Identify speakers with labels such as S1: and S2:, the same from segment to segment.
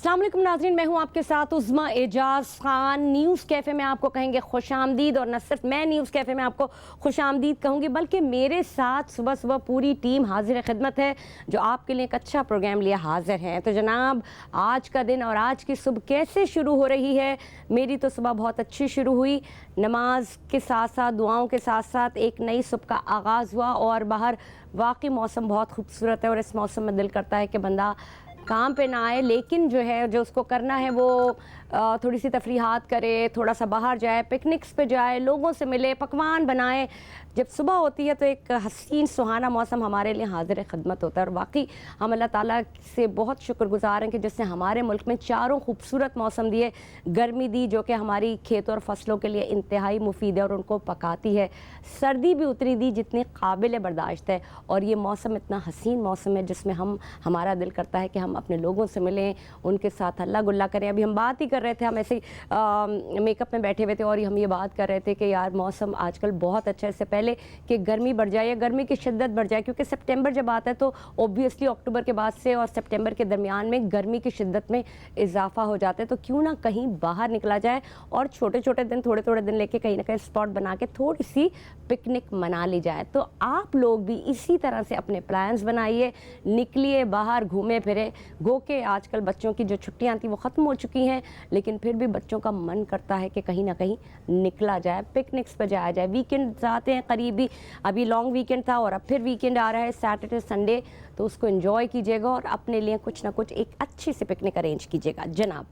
S1: अस्सलाम वालेकुम नाज़रीन, मैं हूं आपके साथ उज़्मा एजाज़ ख़ान। न्यूज़ कैफ़े में आपको कहेंगे खुशामदीद, और न सिर्फ मैं न्यूज़ कैफ़े में आपको खुशामदीद कहूँगी बल्कि मेरे साथ सुबह सुबह पूरी टीम हाजिर खिदमत है जो आपके लिए एक अच्छा प्रोग्राम लिए हाजिर हैं। तो जनाब, आज का दिन और आज की सुबह कैसे शुरू हो रही है? मेरी तो सुबह बहुत अच्छी शुरू हुई। नमाज के साथ साथ, दुआओं के साथ साथ एक नई सुबह का आगाज़ हुआ और बाहर वाकई मौसम बहुत खूबसूरत है और इस मौसम में दिल करता है कि बंदा काम पे ना आए, लेकिन जो है जो उसको करना है वो थोड़ी सी तफरीहात करे, थोड़ा सा बाहर जाए, पिकनिक्स पे जाए, लोगों से मिले, पकवान बनाए। जब सुबह होती है तो एक हसीन सुहाना मौसम हमारे लिए हाजिर खिदमत होता है और वाकई हम अल्लाह ताला से बहुत शुक्रगुजार हैं कि जिसने हमारे मुल्क में चारों खूबसूरत मौसम दिए। गर्मी दी जो कि हमारी खेतों और फसलों के लिए इंतहाई मुफीद है और उनको पकाती है। सर्दी भी उतनी दी जितनी काबिल बर्दाश्त है, और ये मौसम इतना हसीन मौसम है जिसमें हमारा दिल करता है कि हम अपने लोगों से मिलें, उनके साथ हल्ला गुल्ला करें। अभी हम बात ही कर रहे थे, हम ऐसे मेकअप में बैठे हुए थे और हम ये बात कर रहे थे कि यार मौसम आजकल बहुत अच्छा है। इससे पहले कि गर्मी बढ़ जाए या गर्मी की शिद्दत बढ़ जाए, क्योंकि सितंबर जब आता है तो ऑब्वियसली अक्टूबर के बाद से और सितंबर के दरमियान में गर्मी की शिद्दत में इजाफा हो जाता है। तो क्यों ना कहीं बाहर निकला जाए और छोटे छोटे दिन, थोड़े थोड़े दिन लेके कहीं ना कहीं स्पॉट बना के थोड़ी सी पिकनिक मना ली जाए। तो आप लोग भी इसी तरह से अपने प्लान्स बनाइए, निकलिए बाहर, घूमे फिरे। गो के आजकल बच्चों की जो छुट्टियां थी वो ख़त्म हो चुकी हैं, लेकिन फिर भी बच्चों का मन करता है कि कहीं ना कहीं निकला जाए, पिकनिक्स पर जाया जाए। वीकेंड आते हैं करीबी, अभी लॉन्ग वीकेंड था और अब फिर वीकेंड आ रहा है सैटरडे संडे, तो उसको एंजॉय कीजिएगा और अपने लिए कुछ ना कुछ एक अच्छी सी पिकनिक अरेंज कीजिएगा जनाब।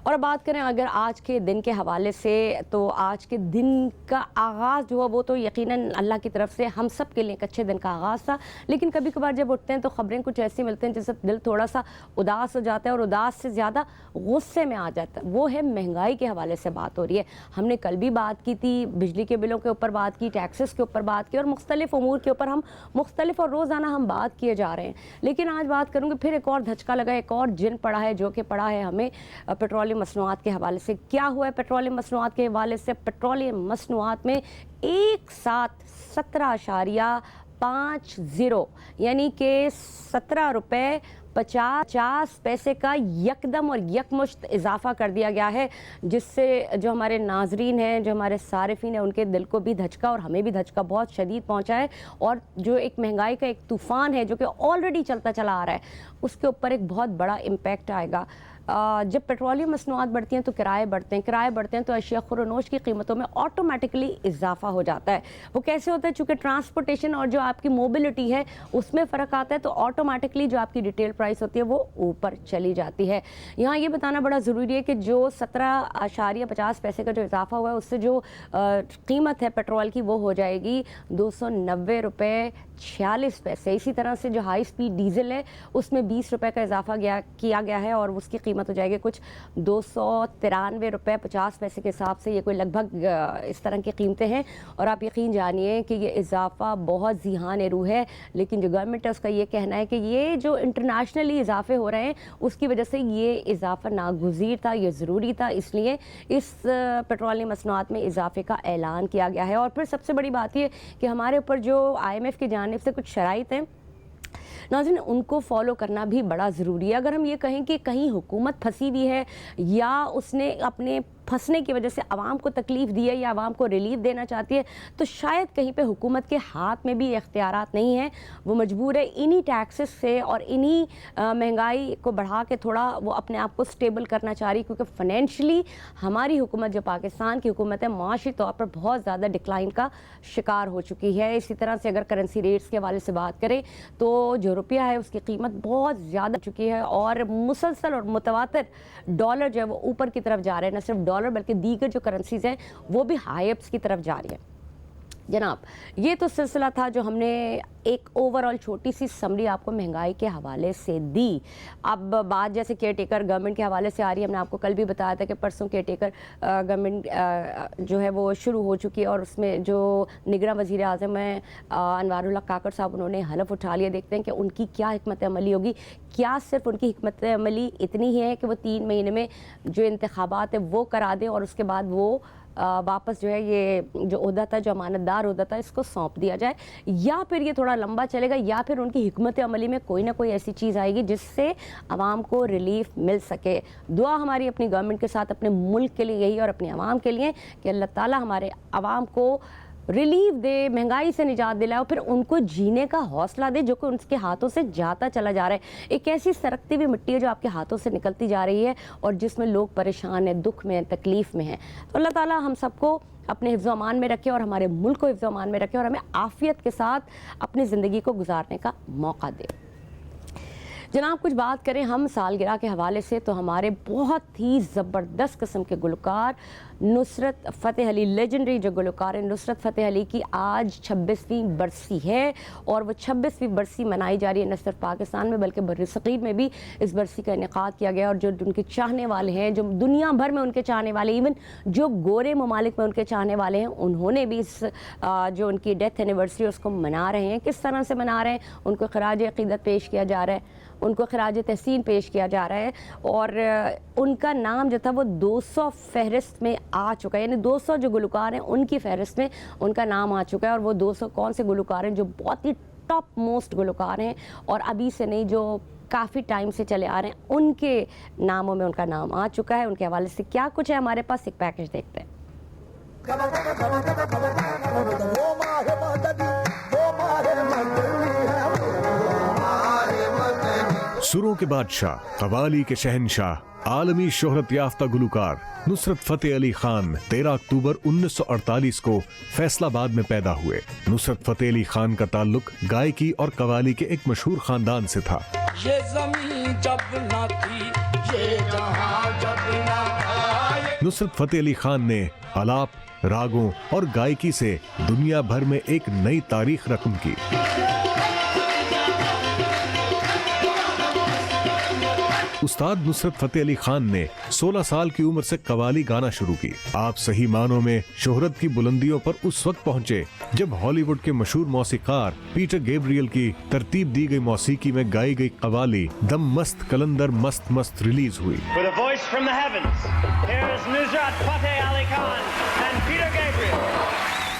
S1: और अब बात करें अगर आज के दिन के हवाले से, तो आज के दिन का आगाज़ जो है वो तो यकीनन अल्लाह की तरफ से हम सब के लिए एक अच्छे दिन का आगाज़ था। लेकिन कभी कभार जब उठते हैं तो ख़बरें कुछ ऐसी मिलती हैं जिससे दिल थोड़ा सा उदास हो जाता है और उदास से ज़्यादा गुस्से में आ जाता है। वो है महंगाई के हवाले से बात हो रही है। हमने कल भी बात की थी, बिजली के बिलों के ऊपर बात की, टैक्सेस के ऊपर बात की और मुख्तलिफ उमूर के ऊपर हम मुख्तलिफ और रोज़ाना हम बात किए जा रहे हैं। लेकिन आज बात करूँगी फिर एक और धचका लगा, एक और जिन पड़ा है जो कि पड़ा है हमें पेट्रोलियम मसनूआत के हवाले से। क्या हुआ है पेट्रोलियम मसनूआत के हवाले से? पेट्रोलियम मसनूआत में एक साथ 17.50 यानी कि 17 रुपये 50 पैसे का यकदम और यकमुश्त इजाफा कर दिया गया है, जिससे जो हमारे नाजरीन हैं, जो हमारे सारिफीन हैं, उनके दिल को भी धचका और हमें भी धचका बहुत शदीद पहुंचा है। और जो एक महंगाई का एक तूफ़ान है जो कि ऑलरेडी चलता चला आ रहा है, उसके ऊपर एक बहुत बड़ा इम्पैक्ट आएगा। जब पेट्रोलियम मसनूआत बढ़ती हैं तो किराए बढ़ते हैं, किराए बढ़ते हैं तो अशिया खुरोनोश की कीमतों में ऑटोमेटिकली इजाफा हो जाता है। वो कैसे होता है? चूँकि ट्रांसपोर्टेशन और जो आपकी मोबिलिटी है उसमें फ़र्क आता है, तो ऑटोमेटिकली जो आपकी रिटेल प्राइस होती है वो ऊपर चली जाती है। यहाँ ये बताना बड़ा ज़रूरी है कि जो 17.50 पैसे का जो इजाफा हुआ है उससे जो कीमत है पेट्रोल की वो हो जाएगी 290 रुपये 46 पैसे। इसी तरह से जो हाई स्पीड डीजल है उसमें 20 रुपये का इजाफा किया गया है और उसकी कीमत हो जाएगी कुछ 293 रुपये 50 पैसे के हिसाब से। ये कोई लगभग इस तरह की कीमतें हैं और आप यकीन जानिए कि ये इजाफा बहुत ज़िहान रूह है। लेकिन जो गवर्नमेंट है उसका ये कहना है कि ये जो इंटरनेशनली इजाफे हो रहे हैं उसकी वजह से ये इजाफा नागुज़ीर था, ये ज़रूरी था, इसलिए इस पेट्रोलियम मसनूआत में इजाफे का ऐलान किया गया है। और फिर सबसे बड़ी बात ये कि हमारे ऊपर जो IMF की जानिब से कुछ शराइत हैं नाज़रीन, उनको फॉलो करना भी बड़ा ज़रूरी है। अगर हम ये कहें कि कहीं हुकूमत फंसी हुई है या उसने अपने फंसने की वजह से आवाम को तकलीफ़ दी है या आवाम को रिलीफ देना चाहती है, तो शायद कहीं पे हुकूमत के हाथ में भी इख्तियारात नहीं है। वो मजबूर है इन्हीं टैक्सेस से और इन्हीं महंगाई को बढ़ा के थोड़ा वो अपने आप को स्टेबल करना चाह रही, क्योंकि फाइनेंशली हमारी हुकूमत जो पाकिस्तान की हुकूमत है माशी तौर पर बहुत ज़्यादा डिक्लाइन का शिकार हो चुकी है। इसी तरह से अगर करेंसी रेट्स के हवाले से बात करें तो जो रुपया है उसकी कीमत बहुत ज़्यादा चुकी है और मुसलसल और मुतवातिर डॉलर जो है वो ऊपर की तरफ जा रहे हैं। न सिर्फ डॉलर बल्कि दीगर जो करेंसीज हैं वो भी हाइप्स की तरफ जा रही है। जनाब, ये तो सिलसिला था जो हमने एक ओवरऑल छोटी सी समरी आपको महंगाई के हवाले से दी। अब बात जैसे केयर टेकर गवर्नमेंट के हवाले से आ रही है, हमने आपको कल भी बताया था कि परसों केयर टेकर गवर्नमेंट जो है वो शुरू हो चुकी है और उसमें जो निगरान वज़ीर आज़म हैं अनवारुल हक काकड़ साहब, उन्होंने हलफ उठा लिया। देखते हैं कि उनकी क्या हिकमत अमली होगी। क्या सिर्फ उनकी हिकमत अमली इतनी ही है कि वो 3 महीने में जो इंतखाबात है वो करा दें और उसके बाद वो वापस जो है ये जो ओहदा था, जो अमानतदार ओहदा था, इसको सौंप दिया जाए, या फिर ये थोड़ा लंबा चलेगा, या फिर उनकी हिकमत अमली में कोई ना कोई ऐसी चीज़ आएगी जिससे आवाम को रिलीफ मिल सके। दुआ हमारी अपनी गवर्नमेंट के साथ, अपने मुल्क के लिए यही और अपने आवाम के लिए कि अल्लाह ताला हमारे आवाम को रिलीफ दे, महंगाई से निजात दिलाए और फिर उनको जीने का हौसला दे जो कि उनके हाथों से जाता चला जा रहा है। एक ऐसी सरकती हुई मिट्टी है जो आपके हाथों से निकलती जा रही है और जिसमें लोग परेशान हैं, दुख में हैं, तकलीफ़ में हैं। तो अल्लाह ताला हम सबको अपने हिफ्ज़ अमान में रखे और हमारे मुल्क को हिफ्ज़ अमान में रखे और हमें आफ़ियत के साथ अपनी ज़िंदगी को गुजारने का मौका दे। जनाब, कुछ बात करें हम सालगिरह के हवाले से, तो हमारे बहुत ही ज़बरदस्त किस्म के गुलकार नुसरत फ़तेह अली, लेजेंडरी जो गुलकार है नुसरत फ़तेह अली की आज 26वीं बरसी है और वो 26वीं बरसी मनाई जा रही है न सिर्फ पाकिस्तान में बल्कि बर्र-ए-सग़ीर में भी इस बरसी का इनेक़ाद किया गया। और जो उनके चाहने वाले हैं, जो दुनिया भर में उनके चाहने वाले, इवन जो गोरे ममालिक में उनके चाहने वाले हैं, उन्होंने भी इस जो उनकी डेथ एनिवर्सरी उसको मना रहे हैं। किस तरह से मना रहे हैं? उनको ख़राज अक़ीदत पेश किया जा रहा है, उनको ख़राज तहसीन पेश किया जा रहा है और उनका नाम जो था वो 200 फहरिस्त में आ चुका है, यानी 200 जो गुलकार हैं उनकी फहरिस्त में उनका नाम आ चुका है। और वो 200 कौन से गुलकार हैं? जो बहुत ही टॉप मोस्ट गुलकार हैं और अभी से नहीं, जो काफ़ी टाइम से चले आ रहे हैं, उनके नामों में उनका नाम आ चुका है। उनके हवाले से क्या कुछ है हमारे पास, एक पैकेज देखते हैं।
S2: सुरों के बादशाह, कवाली के शहनशाह, आलमी शोहरत याफ्ता गुलकार नुसरत फ़तेह अली खान 13 अक्टूबर 1948 को फैसलाबाद में पैदा हुए। नुसरत फ़तेह अली खान का ताल्लुक गायकी और कवाली के एक मशहूर खानदान से था।
S3: ये ज़मीन जब ना थी, ये जहां जब ना था।
S2: नुसरत फ़तेह अली खान ने आलाप, रागों और गायकी से दुनिया भर में एक नई तारीख रकम की। उस्ताद नुसरत फ़तेह अली खान ने 16 साल की उम्र से कवाली गाना शुरू की। आप सही मानों में शोहरत की बुलंदियों पर उस वक्त पहुंचे जब हॉलीवुड के मशहूर मौसीकार पीटर गैब्रियल की तरतीब दी गई मौसीकी में गाई गई कवाली दम मस्त कलंदर मस्त मस्त रिलीज हुई।
S4: With a voice from the heavens, here is Nusrat Fateh Ali Khan and Peter Gabriel.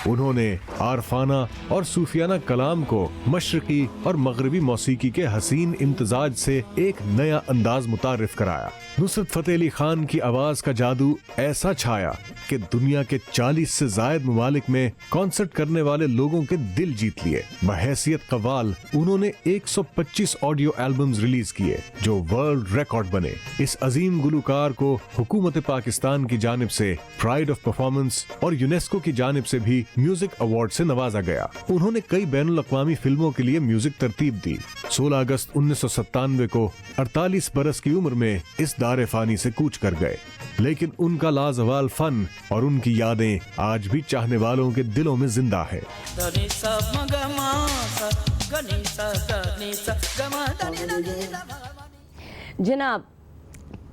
S2: उन्होंने आरफाना और सूफियाना कलाम को मशरकी और मगरबी मौसीकी के हसीन इम्तजाज से एक नया अंदाज मुतारिफ कराया। नुसरत फ़तेह अली खान की आवाज का जादू ऐसा छाया कि दुनिया के 40 से जायद ममालिक में कॉन्सर्ट करने वाले लोगों के दिल जीत लिए। बहैसियत कव्वाल उन्होंने 125 ऑडियो एल्बम्स रिलीज किए जो वर्ल्ड रिकॉर्ड बने। इस अजीम गुलकार को हुकूमत पाकिस्तान की जानिब से प्राइड ऑफ परफॉर्मेंस और यूनेस्को की जानिब से भी म्यूजिक अवार्ड से नवाजा गया। उन्होंने कई बैनुल अक़वामी फिल्मों के लिए म्यूजिक तरतीब दी। 16 अगस्त 1997 को 48 बरस की उम्र में इस दारे फानी से कूच कर गए, लेकिन उनका लाजवाल फन और उनकी यादें आज भी चाहने वालों के दिलों में जिंदा है।
S1: जनाब,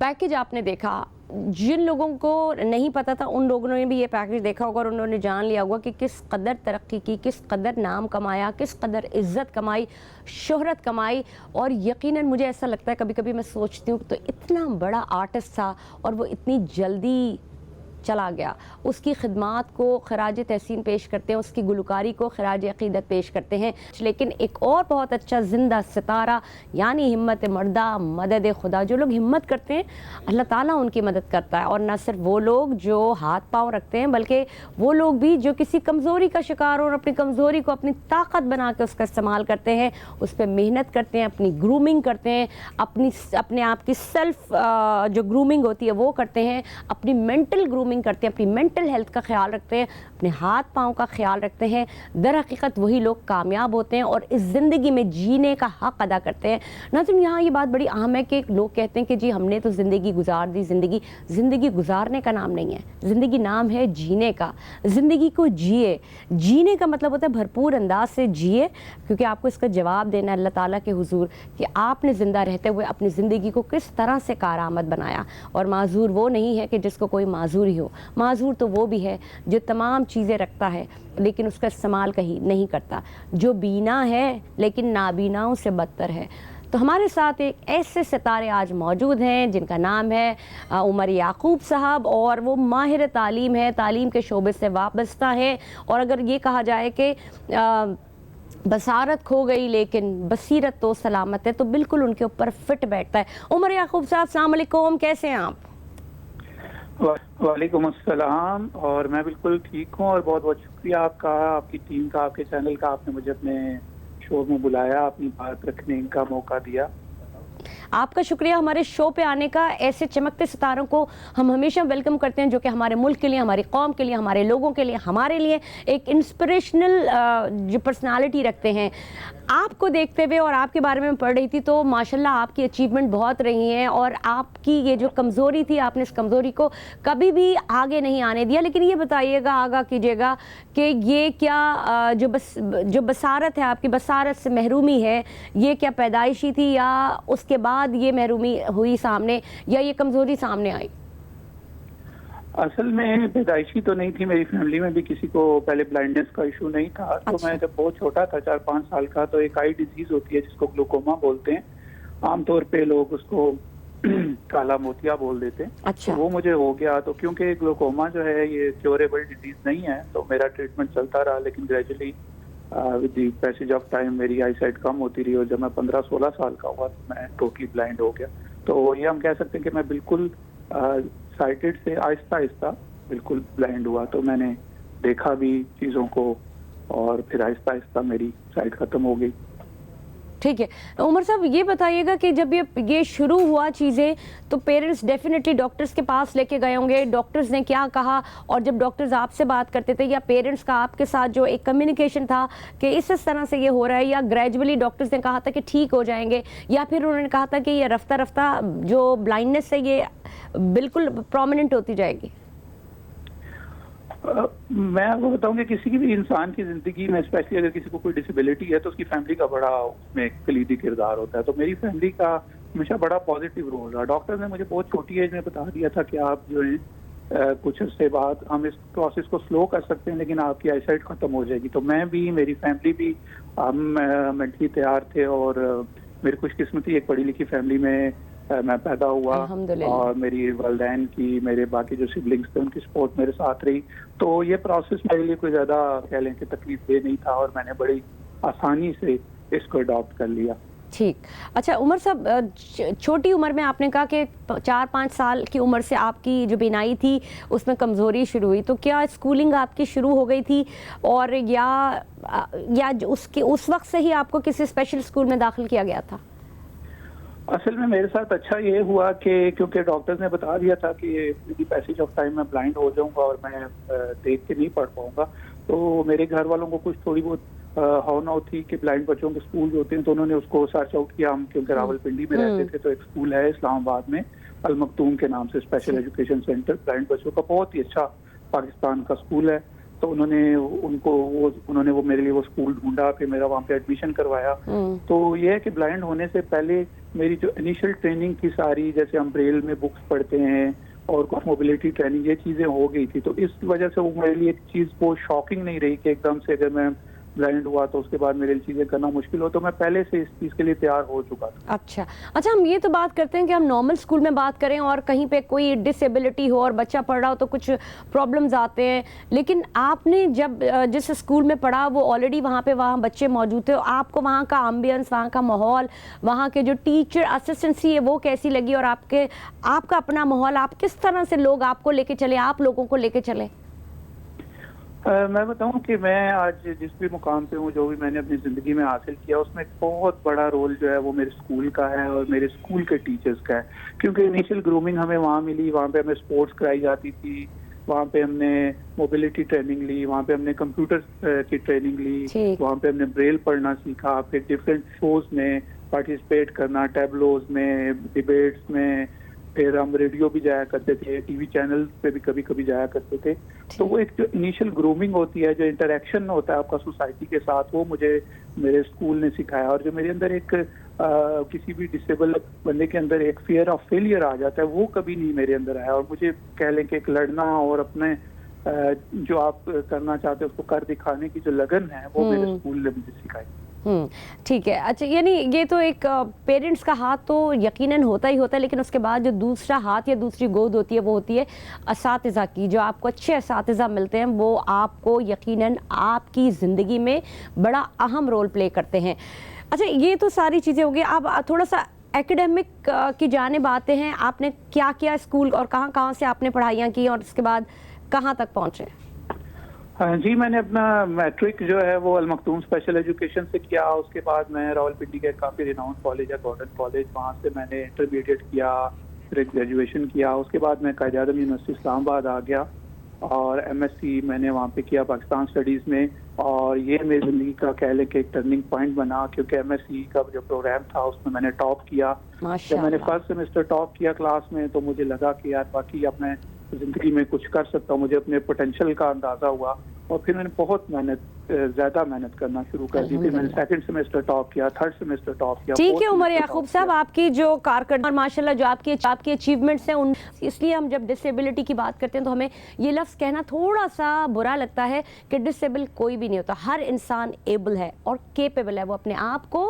S1: पैकेज आपने देखा, जिन लोगों को नहीं पता था उन लोगों ने भी ये पैकेज देखा होगा और उन्होंने जान लिया होगा कि किस कदर तरक्की की, किस कदर नाम कमाया, किस कदर इज़्ज़त कमाई, शोहरत कमाई। और यकीनन मुझे ऐसा लगता है, कभी कभी मैं सोचती हूँ तो इतना बड़ा आर्टिस्ट था और वो इतनी जल्दी चला गया। उसकी खिदमात को खराज तहसीन पेश करते हैं, उसकी गुलकारी को खराज अक़ीदत पेश करते हैं। लेकिन एक और बहुत अच्छा जिंदा सितारा यानी हिम्मत मर्दा मदद खुदा, जो लोग हिम्मत करते हैं अल्लाह ताला उनकी मदद करता है। और न सिर्फ वो लोग जो हाथ पाँव रखते हैं बल्कि वो लोग भी जो किसी कमज़ोरी का शिकार और अपनी कमज़ोरी को अपनी ताकत बना के उसका इस्तेमाल करते हैं, उस पर मेहनत करते हैं, अपनी ग्रूमिंग करते हैं, अपने आप की सेल्फ जो ग्रूमिंग होती है वो करते हैं, अपनी मेंटल ग्रूमिंग करते हैं, अपनी मेंटल हेल्थ का ख्याल रखते हैं, अपने हाथ पाँव का ख्याल रखते हैं। दर हकीकत वही लोग कामयाब होते हैं और इस ज़िंदगी में जीने का हक़ अदा करते हैं। नाज़रीन, यहाँ ये बात बड़ी अहम है कि लोग कहते हैं कि जी हमने तो ज़िंदगी गुजार दी। ज़िंदगी गुजारने का नाम नहीं है, ज़िंदगी नाम है जीने का। ज़िंदगी को जिए। जीने का मतलब होता है भरपूर अंदाज से जिए, क्योंकि आपको इसका जवाब देना है अल्लाह ताला के हुजूर कि आपने ज़िंदा रहते हुए अपनी ज़िंदगी को किस तरह से कारआमद बनाया। और माजूर वो नहीं है कि जिसको कोई माजूर ही हो, माजूर तो वो भी है जो तमाम चीज़ें रखता है लेकिन उसका इस्तेमाल कहीं नहीं करता, जो बीना है लेकिन नाबीनाओं से बदतर है। तो हमारे साथ एक ऐसे सितारे आज मौजूद हैं जिनका नाम है उमर याकूब साहब, और वो माहिर तालीम है, तालीम के शोबे से वाबस्ता है। और अगर ये कहा जाए कि बसारत खो गई लेकिन बसीरत तो सलामत है, तो बिल्कुल उनके ऊपर फिट बैठता है। उमर याकूब साहब, अस्सलाम वालेकुम, कैसे हैं आप?
S5: वालेकुम अस्सलाम। और मैं बिल्कुल ठीक हूँ, और बहुत बहुत शुक्रिया आपका, आपकी टीम का, आपके चैनल का, आपने मुझे अपने शो में बुलाया, अपनी बात रखने का मौका दिया।
S1: आपका शुक्रिया हमारे शो पे आने का। ऐसे चमकते सितारों को हम हमेशा वेलकम करते हैं जो कि हमारे मुल्क के लिए, हमारी कौम के लिए, हमारे लोगों के लिए, हमारे लिए एक इंस्पिरेशनल जो पर्सनालिटी रखते हैं। आपको देखते हुए और आपके बारे में पढ़ रही थी तो माशाल्लाह आपकी अचीवमेंट बहुत रही हैं, और आपकी ये जो कमज़ोरी थी आपने इस कमज़ोरी को कभी भी आगे नहीं आने दिया। लेकिन ये बताइएगा, आगाह कीजिएगा कि ये क्या जो बसारत है, आपकी बसारत से महरूमी है, ये क्या पैदाइशी थी या उसके बाद ये महरूमी हुई सामने, या ये कमज़ोरी सामने आई?
S5: असल में पैदाइशी तो नहीं थी, मेरी फैमिली में भी किसी को पहले ब्लाइंडनेस का इशू नहीं था।
S1: अच्छा।
S5: तो मैं जब बहुत छोटा था, 4-5 साल का, तो एक आई डिजीज होती है जिसको ग्लूकोमा बोलते हैं, आमतौर पे लोग उसको काला मोतिया बोल देते हैं।
S1: अच्छा।
S5: तो वो मुझे हो गया। तो क्योंकि ग्लूकोमा जो है ये क्योरेबल डिजीज नहीं है, तो मेरा ट्रीटमेंट चलता रहा, लेकिन gradually with the passage of time मेरी आई साइट कम होती रही, और जब मैं 15-16 साल का हुआ तो मैं टोटली ब्लाइंड हो गया। तो ये हम कह सकते हैं कि मैं बिल्कुल साइटेड से आहिस्ता आहिस्ता बिल्कुल ब्लाइंड हुआ। तो मैंने देखा भी चीज़ों को, और फिर आहिस्ता आहिस्ता मेरी साइट ख़त्म हो गई।
S1: ठीक है उमर साहब, ये बताइएगा कि जब ये शुरू हुआ चीज़ें, तो पेरेंट्स डेफिनेटली डॉक्टर्स के पास लेके गए होंगे, डॉक्टर्स ने क्या कहा? और जब डॉक्टर्स आपसे बात करते थे, या पेरेंट्स का आपके साथ जो एक कम्युनिकेशन था कि इस तरह से ये हो रहा है, या ग्रेजुअली डॉक्टर्स ने कहा था कि ठीक हो जाएंगे, या फिर उन्होंने कहा था कि ये रफ्ता रफ्ता जो ब्लाइंडनेस है ये बिल्कुल प्रोमिनेंट होती जाएगी?
S5: मैं आपको बताऊं कि किसी भी इंसान की जिंदगी में, स्पेशली अगर किसी को कोई डिसेबिलिटी है, तो उसकी फैमिली का बड़ा उसमें कलीदी किरदार होता है। तो मेरी फैमिली का हमेशा बड़ा पॉजिटिव रोल रहा। डॉक्टर ने मुझे बहुत छोटी एज में बता दिया था कि आप जो है कुछ अर्से बाद हम इस प्रोसेस को स्लो कर सकते हैं, लेकिन आपकी आईसाइट खत्म हो जाएगी। तो मैं भी, मेरी फैमिली भी, हम मेंटली तैयार थे, और मेरी खुशकिस्मती एक पढ़ी लिखी फैमिली में मैं पैदा हुआ, और मेरी वालिदैन की, मेरे बाकी जो सिबलिंग्स थे उनकी सपोर्ट मेरे साथ रही। तो ये प्रोसेस मेरे लिए कोई ज़्यादा कह लें कि तकलीफ दे नहीं था, और मैंने बड़ी आसानी से इसको अडॉप्ट कर लिया।
S1: ठीक। अच्छा उमर साहब, छोटी उम्र में आपने कहा कि 4-5 साल की उम्र से आपकी जो बीनाई थी उसमें कमज़ोरी शुरू हुई, तो क्या स्कूलिंग आपकी शुरू हो गई थी, और या उस वक्त से ही आपको किसी स्पेशल स्कूल में दाखिल किया गया था?
S5: असल में मेरे साथ अच्छा ये हुआ कि क्योंकि डॉक्टर्स ने बता दिया था कि पैसेज ऑफ टाइम में ब्लाइंड हो जाऊंगा और मैं देख के नहीं पढ़ पाऊंगा, तो मेरे घर वालों को कुछ थोड़ी बहुत हौना थी कि ब्लाइंड बच्चों के स्कूल जो होते हैं, तो उन्होंने उसको सर्च आउट किया। हम क्योंकि रावलपिंडी में रहते थे, तो एक स्कूल है इस्लामाबाद में अल मखतूम के नाम से, स्पेशल एजुकेशन सेंटर ब्लाइंड बच्चों का, बहुत ही अच्छा पाकिस्तान का स्कूल है। तो उन्होंने वो मेरे लिए वो स्कूल ढूंढा, फिर मेरा वहाँ पे एडमिशन करवाया। तो ये है कि ब्लाइंड होने से पहले मेरी जो इनिशियल ट्रेनिंग थी सारी, जैसे हम ब्रेल में बुक्स पढ़ते हैं और कुछ मोबिलिटी ट्रेनिंग, ये चीज़ें हो गई थी। तो इस वजह से वो मेरे लिए एक चीज़ वो शॉकिंग नहीं रही कि एकदम से अगर मैं ब्लाइंड हुआ तो उसके बाद मेरे लिए चीज़ें करना मुश्किल हो। तो मैं पहले से इस चीज़ के लिए तैयार हो चुका था।
S1: अच्छा, हम ये तो बात करते हैं कि हम नॉर्मल स्कूल में बात करें और कहीं पे कोई डिसेबिलिटी हो और बच्चा पढ़ रहा हो तो कुछ प्रॉब्लम्स आते हैं, लेकिन आपने जब जिस स्कूल में पढ़ा वो ऑलरेडी वहाँ बच्चे मौजूद थे, आपको वहाँ का एम्बियंस, वहाँ का माहौल, वहाँ के जो टीचर असिस्टेंसी है वो कैसी लगी, और आपका अपना माहौल, आप किस तरह से लोग आपको लेके चले, आप लोगों को लेके चले?
S5: मैं बताऊं कि मैं आज जिस भी मुकाम पे हूँ, जो भी मैंने अपनी ज़िंदगी में हासिल किया, उसमें एक बहुत बड़ा रोल जो है वो मेरे स्कूल का है और मेरे स्कूल के टीचर्स का है। क्योंकि इनिशियल ग्रूमिंग हमें वहाँ मिली, वहाँ पे हमें स्पोर्ट्स कराई जाती थी, वहाँ पे हमने मोबिलिटी ट्रेनिंग ली, वहाँ पे हमने कंप्यूटर की ट्रेनिंग ली, वहाँ पे हमने ब्रेल पढ़ना सीखा, फिर डिफरेंट शोज में पार्टिसिपेट करना, टैबलोज में, डिबेट्स में, फिर हम रेडियो भी जाया करते थे, टीवी चैनल पे भी कभी कभी जाया करते थे। तो वो एक जो इनिशियल ग्रूमिंग होती है, जो इंटरेक्शन होता है आपका सोसाइटी के साथ, वो मुझे मेरे स्कूल ने सिखाया। और जो मेरे अंदर एक किसी भी डिसेबल बंदे के अंदर एक फियर ऑफ फेलियर आ जाता है, वो कभी नहीं मेरे अंदर आया। और मुझे कह लें कि एक लड़ना और अपने जो आप करना चाहते हैं उसको कर दिखाने की जो लगन है, वो मेरे स्कूल ने मुझे सिखाई।
S1: ठीक है। अच्छा, यानी ये तो एक पेरेंट्स का हाथ तो यकीनन होता ही होता है, लेकिन उसके बाद जो दूसरा हाथ या दूसरी गोद होती है वो होती है असातिज़ा की। जो आपको अच्छे असातिज़ा मिलते हैं वो आपको यकीनन आपकी ज़िंदगी में बड़ा अहम रोल प्ले करते हैं। अच्छा, ये तो सारी चीज़ें हो गई। अब थोड़ा सा एकेडमिक की जानिब आते हैं। आपने क्या किया स्कूल और कहाँ कहाँ से आपने पढ़ाइयाँ की और उसके बाद कहाँ तक पहुँचे?
S5: हाँ जी, मैंने अपना मैट्रिक जो है वो अल मखदूम स्पेशल एजुकेशन से किया। उसके बाद मैं रावलपिंडी के काफ़ी रिनाउंड कॉलेज है गॉर्डन कॉलेज, वहाँ से मैंने इंटरमीडिएट किया, फिर ग्रेजुएशन किया। उसके बाद मैं कायद आज़म यूनिवर्सिटी इस्लामाबाद आ गया और MSc मैंने वहाँ पे किया पाकिस्तान स्टडीज़ में। और ये मेरी ज़िंदगी का कह लें कि एक टर्निंग पॉइंट बना, क्योंकि MSc का जो प्रोग्राम था उसमें मैंने टॉप किया। जब मैंने फर्स्ट सेमेस्टर टॉप किया क्लास में तो मुझे लगा कि यार बाकी अब मैं ज़िंदगी में कुछ कर सकता हूँ। मुझे अपने पोटेंशियल का अंदाज़ा हुआ और फिर मैंने बहुत ज़्यादा मेहनत करना शुरू कर दी। फिर मैंने सेकंड सेमेस्टर टॉप किया, थर्ड सेमेस्टर टॉप किया।
S1: ठीक है उमर याकूब साहब, आपकी जो कारकर्दगी और माशाल्लाह जो आपकी अचीवमेंट्स हैं उन, इसलिए हम जब डिसेबिलिटी की बात करते हैं तो हमें ये लफ्ज़ कहना थोड़ा सा बुरा लगता है कि डिसेबल कोई भी नहीं होता। हर इंसान एबल है और केपेबल है। वो अपने आप को,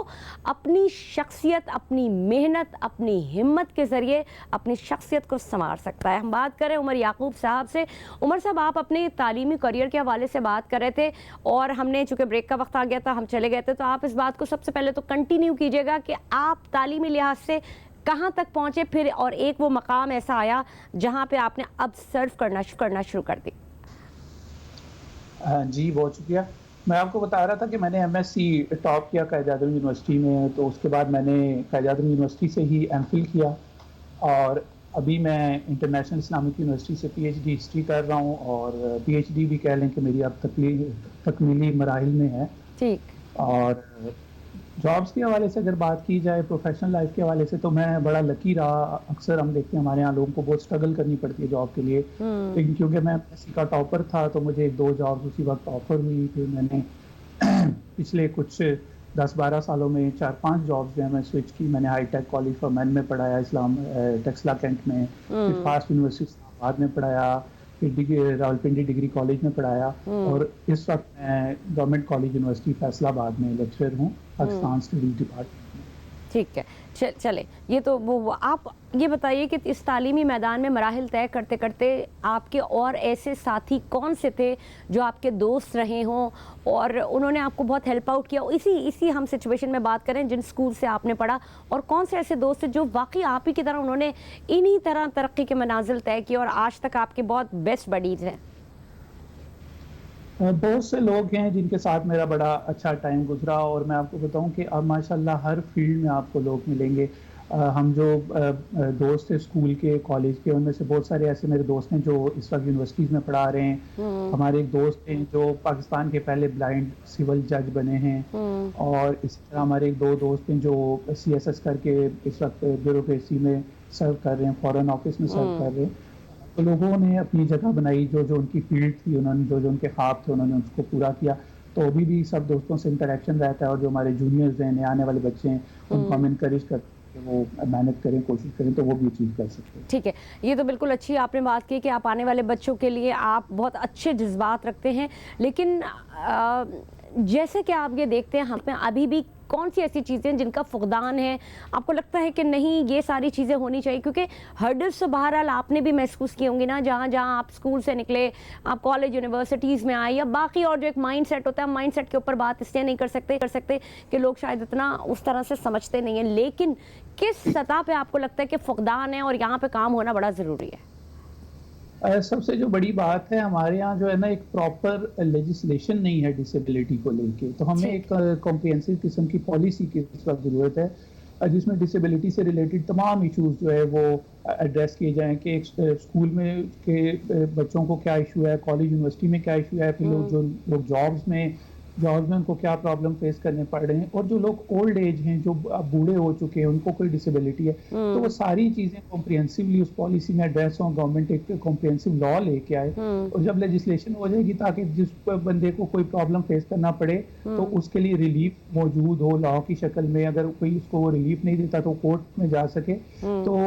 S1: अपनी शख्सियत, अपनी मेहनत, अपनी हिम्मत के ज़रिए अपनी शख्सियत को संवार सकता है। हम बात करें उमर याकूब साहब से। उमर साहब, आप अपने तालीमी करियर के हवाले से बात कर रहे थे और हमने, चूंकि ब्रेक का वक्त आ गया था, हम चले गए थे, तो आप इस बात को सबसे पहले तो कंटिन्यू कीजिएगा कि आप तालीमी लिहाज से कहाँ तक पहुँचे, फिर और एक वो मकाम ऐसा आया जहाँ पे आपने अब सर्व करना शुरू कर दी।
S6: जी, बहुत शुक्रिया। मैं आपको बता रहा था कि मैंने MSc टॉप किया कायद आज़म यूनिवर्सिटी में, तो उसके बाद मैंने कायद आज़म यूनिवर्सिटी से ही MPhil किया और अभी मैं इंटरनेशनल इस्लामिक यूनिवर्सिटी से PhD हिस्ट्री कर रहा हूँ और PhD भी कह लें कि मेरी अब तकमीली मराहिल में है।
S1: ठीक।
S6: और जॉब्स के हवाले से अगर बात की जाए, प्रोफेशनल लाइफ के हवाले से, तो मैं बड़ा लकी रहा। अक्सर हम देखते हैं हमारे यहाँ लोगों को बहुत स्ट्रगल करनी पड़ती है जॉब के लिए, लेकिन क्योंकि मैं MSc का टॉपर था तो मुझे 2 जॉब्स उसी वक्त ऑफर हुई। फिर मैंने पिछले कुछ 10-12 सालों में 4-5 जॉब्स जो है मैं स्विच की। मैंने हाईटेक कॉलेज फॉर मैन में पढ़ाया, इस्लाम टेक्सला कैंट में, फिर फास्ट यूनिवर्सिटी इस्लामाबाद में पढ़ाया, फिर रावलपिंडी डिग्री कॉलेज में पढ़ाया और इस वक्त मैं गवर्नमेंट कॉलेज यूनिवर्सिटी फैसलाबाद में लेक्चरर हूँ पाकिस्तान स्टडीज डिपार्टमेंट में।
S1: ठीक है, चले, ये तो वो आप ये बताइए कि इस तालीमी मैदान में मराहिल तय करते करते आपके और ऐसे साथी कौन से थे जो आपके दोस्त रहे हों और उन्होंने आपको बहुत हेल्प आउट किया? इसी हम सिचुएशन में बात करें जिन स्कूल से आपने पढ़ा, और कौन से ऐसे दोस्त थे जो वाकई आप ही की तरह उन्होंने इन्हीं तरह तरक्की के मनाजिल तय किए और आज तक आपके बहुत बेस्ट बडीज हैं?
S6: बहुत से लोग हैं जिनके साथ मेरा बड़ा अच्छा टाइम गुजरा और मैं आपको बताऊं कि अब माशाल्लाह हर फील्ड में आपको लोग मिलेंगे। हम जो दोस्त थे स्कूल के, कॉलेज के, उनमें से बहुत सारे ऐसे मेरे दोस्त हैं जो इस वक्त यूनिवर्सिटीज़ में पढ़ा रहे हैं। हमारे एक दोस्त हैं जो पाकिस्तान के पहले ब्लाइंड सिविल जज बने हैं और इसी तरह हमारे एक 2 दोस्त हैं जो CSS करके इस वक्त ब्यूरोक्रेसी में सर्व कर रहे हैं, फॉरेन ऑफिस में सर्व कर रहे हैं। तो लोगों ने अपनी जगह बनाई, जो उनकी फील्ड थी, उन्होंने जो उनके ख्वाब थे उन्होंने उसको पूरा किया। तो अभी भी सब दोस्तों से इंटरेक्शन रहता है और जो हमारे जूनियर्स हैं, नए आने वाले बच्चे हैं, उनको हम इनकरेज करते हैं कि वो मेहनत करें, कोशिश करें तो वो भी अचीव कर सकते हैं।
S1: ठीक है, ये तो बिल्कुल अच्छी आपने बात की कि आप आने वाले बच्चों के लिए आप बहुत अच्छे जज्बात रखते हैं, लेकिन जैसे कि आप ये देखते हैं हमें अभी भी कौन सी ऐसी चीज़ें जिनका फुकदान है, आपको लगता है कि नहीं ये सारी चीज़ें होनी चाहिए? क्योंकि हर्डल्स तो बहरहाल आपने भी महसूस किए होंगे ना, जहाँ जहाँ आप स्कूल से निकले, आप कॉलेज यूनिवर्सिटीज़ में आए या बाकी, और जो एक माइंड सेट होता है, माइंड सेट के ऊपर बात इसलिए नहीं कर सकते कि लोग शायद इतना उस तरह से समझते नहीं हैं, लेकिन किस सतह पर आपको लगता है कि फुकदान है और यहाँ पर काम होना बड़ा ज़रूरी है?
S6: सबसे जो बड़ी बात है, हमारे यहाँ जो है ना एक प्रॉपर लेजिस्लेशन नहीं है डिसेबिलिटी को लेके, तो हमें एक कॉम्प्रिहेंसिव किस्म की पॉलिसी की इस वक्त ज़रूरत है जिसमें डिसेबिलिटी से रिलेटेड तमाम इश्यूज जो है वो एड्रेस किए जाएं कि एक स्कूल में के बच्चों को क्या इशू है, कॉलेज यूनिवर्सिटी में क्या इशू है, फिर लोग जॉब्स में उनको क्या प्रॉब्लम फेस करने पड़ रहे हैं, और जो लोग ओल्ड एज हैं, जो बूढ़े हो चुके हैं, उनको कोई डिसेबिलिटी है, तो वो सारी चीज़ें कॉम्प्रिहेंसिवली उस पॉलिसी में एड्रेस हों। गवर्नमेंट एक कॉम्प्रिहेंसिव लॉ लेके आए और जब लेजिस्लेशन हो जाएगी ताकि जिस बंदे को कोई प्रॉब्लम फेस करना पड़े तो उसके लिए रिलीफ मौजूद हो लॉ की शक्ल में। अगर कोई उसको रिलीफ नहीं देता तो कोर्ट में जा सके। तो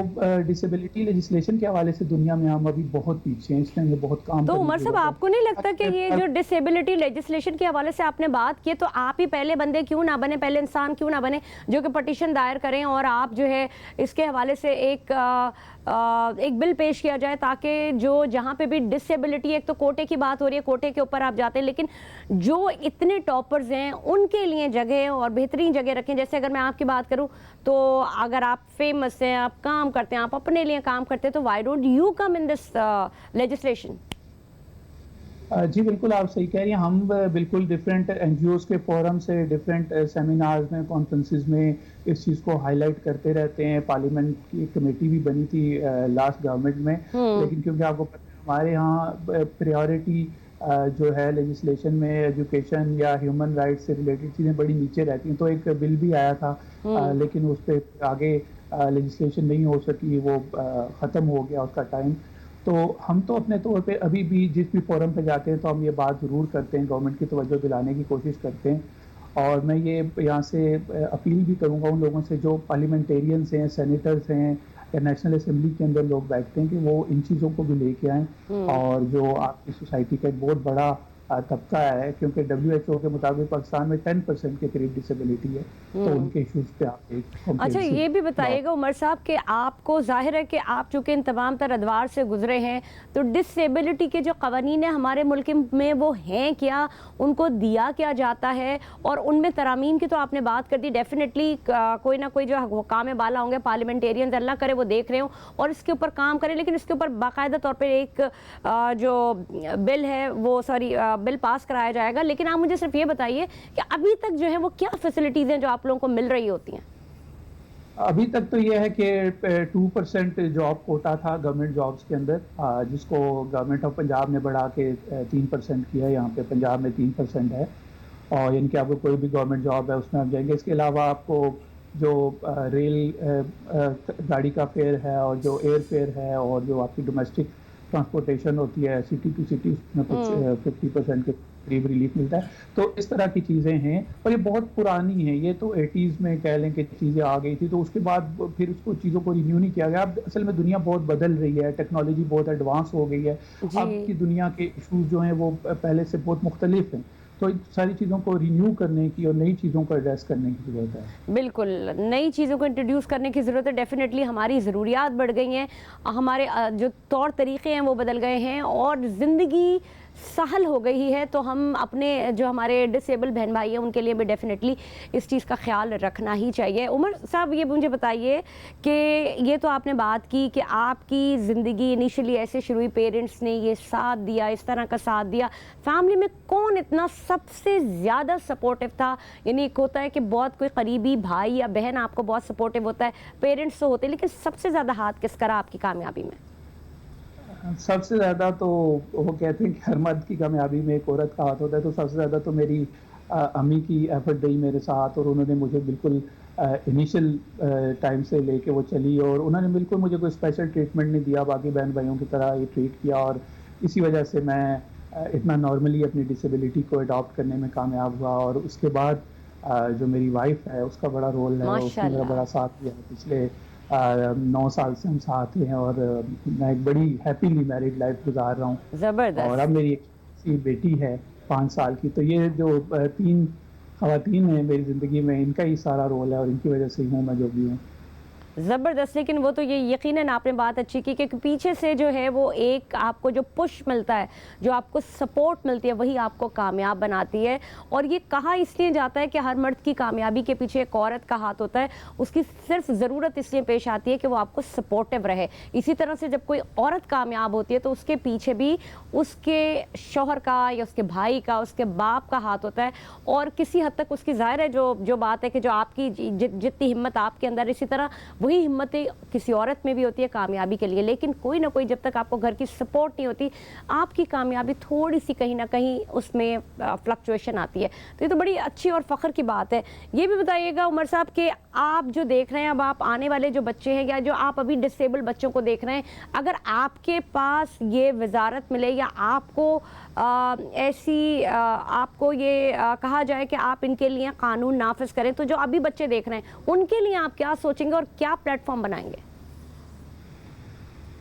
S6: डिसेबिलिटी लेजिस्लेशन के हवाले से दुनिया में हम अभी बहुत पीछे हैं, इसमें बहुत काम।
S1: तो उमर साहब, आपको नहीं लगता कि ये जो डिसेबिलिटी लेजिस्लेशन के हवाले से आपने आपने बात की, तो आप ही पहले बंदे क्यों ना बने, पहले इंसान क्यों ना बने जो कि पटिशन दायर करें और आप जो है इसके हवाले से एक बिल पेश किया जाए ताकि जो जहाँ पे भी डिसेबिलिटी, एक तो कोटे की बात हो रही है, कोटे के ऊपर आप जाते हैं, लेकिन जो इतने टॉपर्स हैं उनके लिए जगह और बेहतरीन जगह रखें। जैसे अगर मैं आपकी बात करूं तो अगर आप फेमस हैं, आप काम करते हैं, आप अपने लिए काम करते हैं, तो why don't you come in this legislation?
S6: जी बिल्कुल, आप सही कह रही हैं। हम बिल्कुल डिफरेंट एनजीओज़ के फोरम से, डिफरेंट सेमिनार्स में, कॉन्फ्रेंसेस में इस चीज़ को हाईलाइट करते रहते हैं। पार्लियामेंट की एक कमेटी भी बनी थी लास्ट गवर्नमेंट में, लेकिन क्योंकि आपको पता है हमारे यहाँ प्रायोरिटी जो है लेजिस्लेशन में एजुकेशन या ह्यूमन राइट्स से रिलेटेड चीज़ें बड़ी नीचे रहती हैं। तो एक बिल भी आया था, लेकिन उस पर आगे लेजिस्लेशन नहीं हो सकी, वो ख़त्म हो गया उसका टाइम। तो हम तो अपने तौर पे अभी भी जिस भी फोरम पे जाते हैं तो हम ये बात ज़रूर करते हैं, गवर्नमेंट की तवज्जो दिलाने की कोशिश करते हैं। और मैं ये यहाँ से अपील भी करूँगा उन लोगों से जो पार्लियामेंटेरियंस हैं, सेनेटर्स हैं या नेशनल असेंबली के अंदर लोग बैठते हैं कि वो इन चीज़ों को भी लेके आएँ। और जो आपकी सोसाइटी का एक बहुत बड़ा तबका है, क्योंकि WHO के मुताबिक पाकिस्तान में 10% के करीब डिसेबिलिटी है, तो उनके इश्यूज पे आप एक
S1: अच्छा, ये भी बताइएगा उमर साहब कि आपको जाहिर है कि आप चूँकि इन तमाम तर अदवार से गुजरे हैं, तो डिसेबिलिटी के जो कवानीन है हमारे मुल्क में वो हैं क्या, उनको दिया क्या जाता है, और उनमें तरामीम की तो आपने बात कर दी। डेफिनेटली कोई ना कोई जो हुकाम बाला होंगे, पार्लियामेंटेरियन, अल्लाह करे वो देख रहे हो और इसके ऊपर काम करें, लेकिन इसके ऊपर बाकायदा तौर पर एक जो बिल है वो बिल पास कराया जाएगा। लेकिन आप मुझे सिर्फ ये बताइए कि अभी तक जो है वो क्या फैसिलिटीज़ हैं जो आप लोगों को मिल रही होती हैं?
S6: अभी तक तो ये है कि 2% जॉब कोटा था गवर्नमेंट जॉब्स के अंदर, जिसको गवर्नमेंट ऑफ पंजाब ने बढ़ा के 3% किया। यहाँ पे पंजाब में 3% है, और यानी कि आपको कोई भी गवर्नमेंट जॉब है उसमें आप जाएंगे। इसके अलावा आपको जो रेल गाड़ी का फेयर है और जो एयर फेयर है और जो आपकी डोमेस्टिक ट्रांसपोर्टेशन होती है सिटी टू सिटी, उसमें कुछ 50% के करीब रिलीफ मिलता है। तो इस तरह की चीज़ें हैं, और ये बहुत पुरानी है। ये तो 80s में कह लें कि चीज़ें आ गई थी, तो उसके बाद फिर उसको चीज़ों को रिन्यू नहीं किया गया। अब असल में दुनिया बहुत बदल रही है, टेक्नोलॉजी बहुत एडवांस हो गई है। अब की दुनिया के इशूज़ जो हैं वो पहले से बहुत मुख्तलिफ हैं, तो सारी चीज़ों को रिन्यू करने की और नई चीज़ों को एड्रेस करने की ज़रूरत है।
S1: बिल्कुल, नई चीज़ों को इंट्रोड्यूस करने की ज़रूरत है। डेफिनेटली हमारी ज़रूरियात बढ़ गई हैं, हमारे जो तौर तरीक़े हैं वो बदल गए हैं और ज़िंदगी सहल हो गई है। तो हम अपने जो हमारे डिसेबल बहन भाई हैं उनके लिए भी डेफिनेटली इस चीज़ का ख्याल रखना ही चाहिए। उमर साहब, ये मुझे बताइए कि ये तो आपने बात की कि आपकी ज़िंदगी इनिशियली ऐसे शुरू हुई, पेरेंट्स ने ये साथ दिया, इस तरह का साथ दिया। फैमिली में कौन इतना सबसे ज़्यादा सपोर्टिव था? यानी एक होता है कि बहुत कोई करीबी भाई या बहन आपको बहुत सपोर्टिव होता है, पेरेंट्स तो होते हैं, लेकिन सबसे ज़्यादा हाथ किसका रहा आपकी कामयाबी में?
S6: सबसे ज़्यादा तो वो कहते हैं कि हर मर्द की कामयाबी में एक औरत का हाथ होता है, तो सबसे ज़्यादा तो मेरी अम्मी की एफर्ट रही मेरे साथ, और उन्होंने मुझे बिल्कुल इनिशियल टाइम से लेके वो चली, और उन्होंने बिल्कुल मुझे कोई स्पेशल ट्रीटमेंट नहीं दिया, बाकी बहन भाइयों की तरह ये ट्रीट किया, और इसी वजह से मैं इतना नॉर्मली अपनी डिसेबिलिटी को अडॉप्ट करने में कामयाब हुआ। और उसके बाद जो मेरी वाइफ है उसका बड़ा रोल है, उसने मेरा बड़ा साथ दिया। पिछले 9 साल से हम साथ हैं, और मैं एक बड़ी हैप्पीली मैरिड लाइफ गुजार रहा हूँ।
S1: ज़बरदस्त।
S6: और अब मेरी एक बेटी है 5 साल की। तो ये जो 3 ख़वातीन हैं मेरी ज़िंदगी में, इनका ही सारा रोल है, और इनकी वजह से ही हूँ मैं जो भी हूँ।
S1: ज़बरदस्त। लेकिन वो तो ये यकीनन आपने बात अच्छी की कि पीछे से जो है वो एक आपको जो पुश मिलता है, जो आपको सपोर्ट मिलती है, वही आपको कामयाब बनाती है। और ये कहा इसलिए जाता है कि हर मर्द की कामयाबी के पीछे एक औरत का हाथ होता है, उसकी सिर्फ ज़रूरत इसलिए पेश आती है कि वो आपको सपोर्टिव रहे। इसी तरह से जब कोई औरत कामयाब होती है तो उसके पीछे भी उसके शौहर का या उसके भाई का, उसके बाप का हाथ होता है, और किसी हद तक उसकी ज़ाहिर है जो बात है कि जो आपकी जितनी हिम्मत आपके अंदर, इसी तरह वही हिम्मतें किसी औरत में भी होती है कामयाबी के लिए। लेकिन कोई ना कोई, जब तक आपको घर की सपोर्ट नहीं होती, आपकी कामयाबी थोड़ी सी कहीं ना कहीं उसमें फ्लक्चुएशन आती है। तो ये तो बड़ी अच्छी और फ़ख्र की बात है। ये भी बताइएगा उमर साहब कि आप जो देख रहे हैं, अब आप आने वाले जो बच्चे हैं या जो आप अभी डिसेबल बच्चों को देख रहे हैं, अगर आपके पास ये वजारत मिले या आपको आपको ये कहा जाए कि आप इनके लिए कानून नाफिज करें, तो जो अभी बच्चे देख रहे हैं उनके लिए आप क्या सोचेंगे और क्या प्लेटफॉर्म बनाएंगे?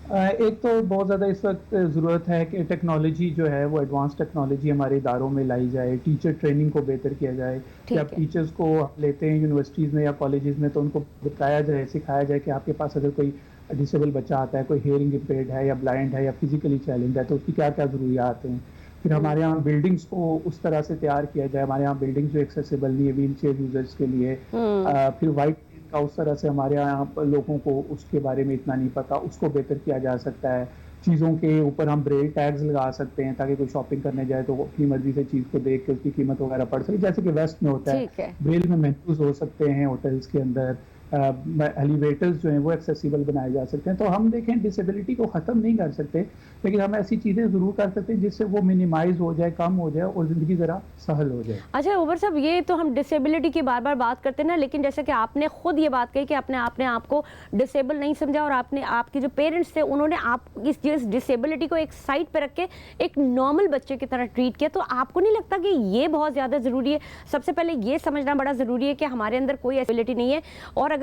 S6: एक तो बहुत ज़्यादा इस वक्त ज़रूरत है कि टेक्नोलॉजी जो है वो एडवांस टेक्नोलॉजी हमारे इदारों में लाई जाए, टीचर ट्रेनिंग को बेहतर किया जाए।
S1: ठीक
S6: जब
S1: है।
S6: टीचर्स को लेते हैं यूनिवर्सिटीज़ में या कॉलेजेस में तो उनको बताया जाए, सिखाया जाए कि आपके पास अगर कोई डिसेबल बच्चा आता है, कोई हेयरिंग इम्पेयर्ड है या ब्लाइंड है या फिजिकली चैलेंज है, तो उसकी क्या क्या ज़रूरियात हैं। फिर हमारे यहाँ बिल्डिंग्स को उस तरह से तैयार किया जाए, हमारे यहाँ बिल्डिंग्स जो एक्सेसिबल नहीं है व्हील चेयर यूजर्स के लिए। फिर वाइट का उस तरह से हमारे यहाँ पर लोगों को उसके बारे में इतना नहीं पता, उसको बेहतर किया जा सकता है। चीज़ों के ऊपर हम ब्रेल टैग्स लगा सकते हैं ताकि कोई शॉपिंग करने जाए तो वो अपनी मर्जी से चीज़ को देख के उसकी कीमत वगैरह पढ़ सके, जैसे कि वेस्ट में होता
S1: ठीक है।
S6: ब्रेल में मेन्यूज हो सकते हैं होटल्स के अंदर। एलिवेटर्स जो हैं वो एक्सेसिबल बनाए जा सकते हैं। तो हम देखें डिसेबिलिटी को ख़त्म नहीं कर सकते, लेकिन हम ऐसी चीज़ें ज़रूर कर सकते हैं जिससे वो मिनिमाइज हो जाए, कम हो जाए और ज़िंदगी ज़रा सहल हो जाए।
S1: अच्छा उमर साहब, ये तो हम डिसेबिलिटी की बार बार बात करते हैं ना, लेकिन जैसे कि आपने खुद ये बात कही कि आपने आप को डिसेबल नहीं समझा और आपने आपके जो पेरेंट्स थे उन्होंने आप इस डिसेबिलिटी को एक साइड पे रख के एक नॉर्मल बच्चे की तरह ट्रीट किया। तो आपको नहीं लगता कि ये बहुत ज़्यादा ज़रूरी है? सबसे पहले ये समझना बड़ा ज़रूरी है कि हमारे अंदर कोई एबिलिटी नहीं है, और अगर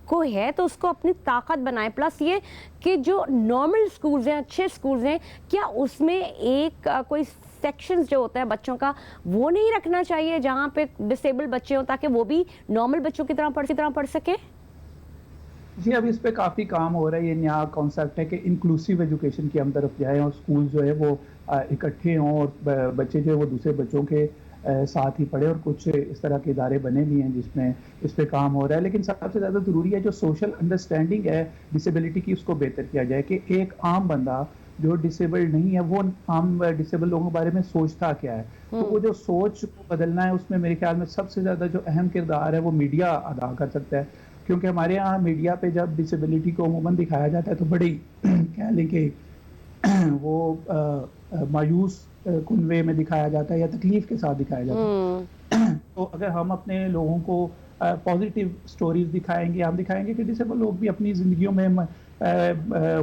S1: कोई है तो उसको अपनी ताकत बनाए। प्लस ये कि जो नॉर्मल स्कूल्स हैं, अच्छे स्कूल्स हैं, क्या उसमें एक कोई सेक्शंस जो होता है बच्चों का वो नहीं रखना चाहिए जहाँ पे डिसेबल बच्चे हों, ताकि वो भी नॉर्मल बच्चों की तरह पढ़ सके?
S6: जी, अब इस पे काफ़ी काम हो रहा है। ये नया कॉन्सेप्ट है कि इंक्लूसिव एजुकेशन की हम तरफ जाए और स्कूल जो है वो इकट्ठे हों और बच्चे जो है वो दूसरे बच्चों के साथ ही पढ़े, और कुछ इस तरह के इदारे बने भी हैं जिसमें इस पे काम हो रहा है। लेकिन सबसे ज़्यादा ज़रूरी है जो सोशल अंडरस्टैंडिंग है डिसेबिलिटी की, उसको बेहतर किया जाए कि एक आम बंदा जो डिसेबल्ड नहीं है वो आम डिसेबल लोगों के बारे में सोचता क्या है। तो वो जो सोच को बदलना है, उसमें मेरे ख्याल में सबसे ज़्यादा जो अहम किरदार है वो मीडिया अदा कर सकता है। क्योंकि हमारे यहाँ मीडिया पे जब डिसेबिलिटी को अमूमन दिखाया जाता है तो बड़ी कह लें कि वो मायूस कुन वे में दिखाया जाता है या तकलीफ के साथ दिखाया जाता है। तो अगर हम अपने लोगों को पॉजिटिव स्टोरीज दिखाएंगे, हम दिखाएंगे कि डिसेबल लोग भी अपनी ज़िंदगियों में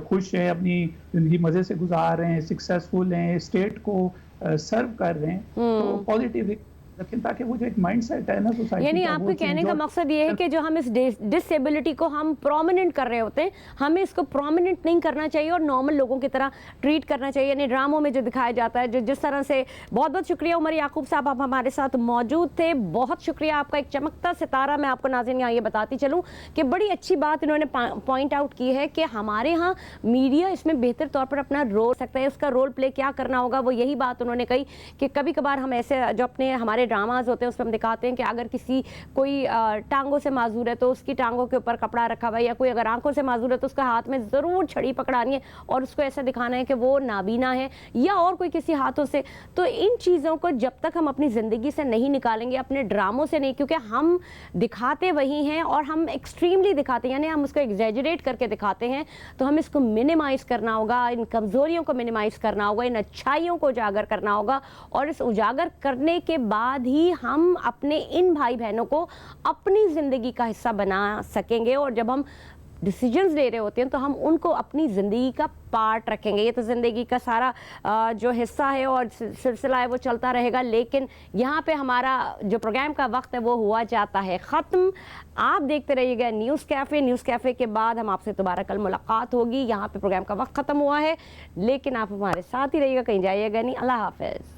S6: खुश हैं, अपनी ज़िंदगी मज़े से गुजार रहे हैं, सक्सेसफुल हैं, स्टेट को सर्व कर रहे हैं, तो पॉजिटिव रखें ताकि वो जो एक माइंडसेट है ना सोसाइटी
S1: यानी
S6: का,
S1: आपके
S6: वो
S1: कहने
S6: change
S1: का
S6: हो।
S1: मकसद ये है कि जो हम इस डिसेबिलिटी को हम प्रोमिनेंट कर रहे होते हैं, हमें इसको प्रोमिनेंट नहीं करना चाहिए और नॉर्मल लोगों की तरह ट्रीट करना चाहिए। यानी ड्रामों में जो दिखाया जाता है, जो जिस तरह से। बहुत बहुत शुक्रिया उमर याकूब साहब, आप हमारे साथ मौजूद थे। बहुत शुक्रिया आपका, एक चमकता सितारा। मैं आपको नाज़रीन यहाँ ये बताती चलूँ कि बड़ी अच्छी बात इन्होंने पॉइंट आउट की है कि हमारे यहाँ मीडिया इसमें बेहतर तौर पर अपना रोल सकता है, उसका रोल प्ले क्या करना होगा। वो यही बात उन्होंने कही कि कभी कभार हम ऐसे जो अपने हमारे ड्रामाज होते हैं उसमें हम दिखाते हैं कि अगर किसी कोई टांगों से माजूर है तो उसकी टांगों के ऊपर कपड़ा रखा हुआ है, या कोई अगर आंखों से माजूर है तो उसका हाथ में ज़रूर छड़ी पकड़ानी है और उसको ऐसा दिखाना है कि वो नाबीना है, या और कोई किसी हाथों से। तो इन चीज़ों को जब तक हम अपनी ज़िंदगी से नहीं निकालेंगे, अपने ड्रामों से नहीं, क्योंकि हम दिखाते वही हैं और हम एक्सट्रीमली दिखाते हैं, यानी हम उसको एग्जैजरेट करके दिखाते हैं। तो हम इसको मिनिमाइज़ करना होगा, इन कमज़ोरियों को मिनिमाइज़ करना होगा, इन अच्छाइयों को उजागर करना होगा, और इस उजागर करने के बाद ही हम अपने इन भाई बहनों को अपनी ज़िंदगी का हिस्सा बना सकेंगे। और जब हम डिसीजंस ले रहे होते हैं तो हम उनको अपनी ज़िंदगी का पार्ट रखेंगे। ये तो ज़िंदगी का सारा जो हिस्सा है और सिलसिला है वो चलता रहेगा, लेकिन यहाँ पे हमारा जो प्रोग्राम का वक्त है वो हुआ जाता है ख़त्म। आप देखते रहिएगा न्यूज़ कैफ़े। न्यूज़ कैफ़े के बाद हम आपसे दोबारा कल मुलाकात होगी। यहाँ पे प्रोग्राम का वक्त ख़त्म हुआ है, लेकिन आप हमारे साथ ही रहिएगा, कहीं जाइएगा नहीं। अल्लाह हाफ़िज़।